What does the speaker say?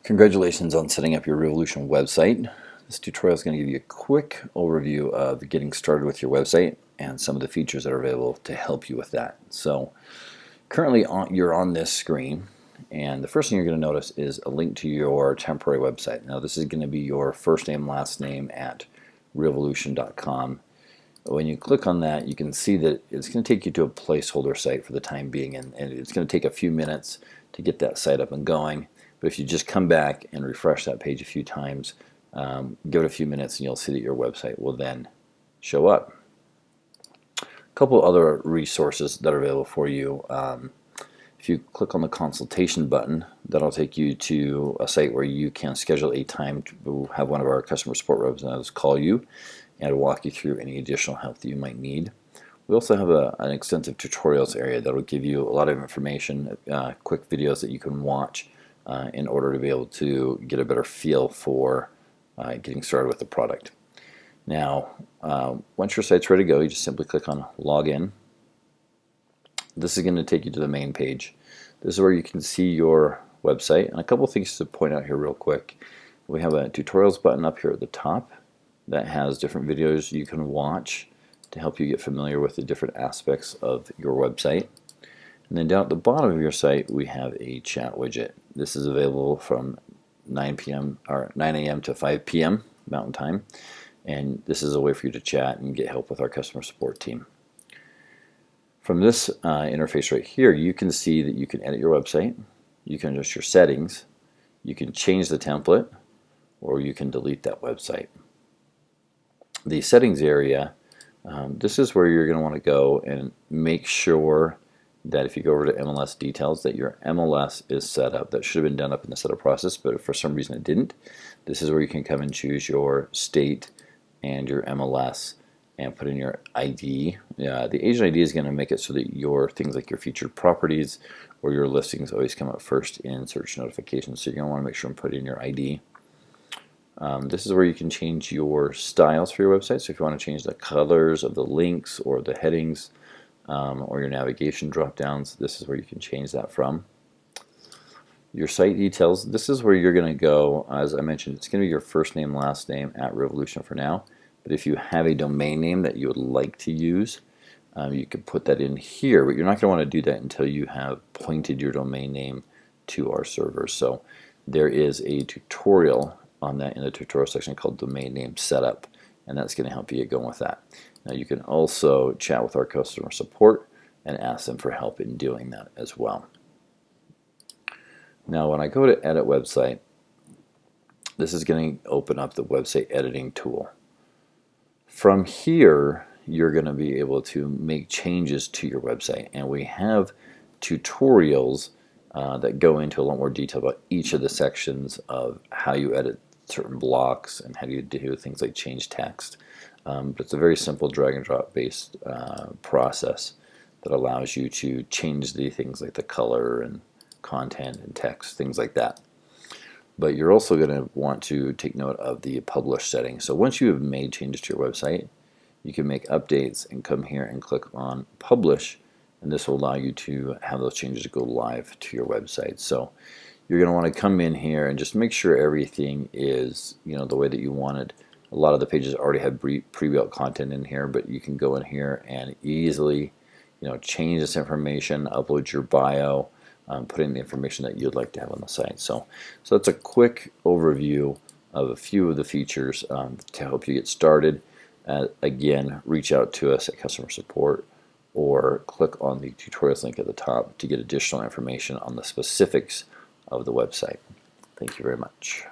Congratulations on setting up your Realvolution website. This tutorial is going to give you a quick overview of getting started with your website and some of the features that are available to help you with that. So currently you're on this screen, and the first thing you're going to notice is a link to your temporary website. Now this is going to be your first name, last name at realvolution.com. When you click on that, you can see that it's going to take you to a placeholder site for the time being, and it's going to take a few minutes to get that site up and going. But if you just come back and refresh that page a few times, give it a few minutes, and you'll see that your website will then show up. A couple other resources that are available for you. If you click on the consultation button, that'll take you to a site where you can schedule a time to have one of our customer support representatives call you and walk you through any additional help that you might need. We also have an extensive tutorials area that will give you a lot of information, quick videos that you can watch in order to be able to get a better feel for getting started with the product. Now, once your site's ready to go, you just simply click on Login. This is going to take you to the main page. This is where you can see your website. And a couple things to point out here real quick. We have a tutorials button up here at the top that has different videos you can watch to help you get familiar with the different aspects of your website. And then down at the bottom of your site, we have a chat widget. This is available from 9 a.m. to 5 p.m. Mountain Time, and this is a way for you to chat and get help with our customer support team. From this interface right here, you can see that you can edit your website, you can adjust your settings, you can change the template, or you can delete that website. The settings area, this is where you're going to want to go and make sure that if you go over to MLS details that your MLS is set up. That should have been done up in the setup process, but if for some reason it didn't, this is where you can come and choose your state and your MLS and put in your ID. The agent ID is going to make it so that your things like your featured properties or your listings always come up first in search notifications, so you're going to want to make sure and put in your ID. This is where you can change your styles for your website. So if you want to change the colors of the links or the headings, or your navigation drop downs, this is where you can change that from. Your site details, this is where you're going to go. As I mentioned, it's going to be your first name, last name at Realvolution for now, but if you have a domain name that you would like to use, you could put that in here, but you're not going to want to do that until you have pointed your domain name to our server. So there is a tutorial on that in the tutorial section called Domain Name Setup, and that's going to help you get going with that. Now you can also chat with our customer support and ask them for help in doing that as well. Now when I go to Edit Website, this is going to open up the website editing tool. From here, you're going to be able to make changes to your website, and we have tutorials that go into a lot more detail about each of the sections of how you edit certain blocks and how do you do things like change text. But it's a very simple drag and drop based process that allows you to change the things like the color and content and text, things like that. But you're also going to want to take note of the publish setting. So once you have made changes to your website, you can make updates and come here and click on publish, and this will allow you to have those changes go live to your website. So you're going to want to come in here and just make sure everything is, the way that you want it. A lot of the pages already have pre-built content in here, but you can go in here and easily, change this information, upload your bio, put in the information that you'd like to have on the site. So that's a quick overview of a few of the features to help you get started. Again, reach out to us at customer support or click on the tutorials link at the top to get additional information on the specifics of the website. Thank you very much.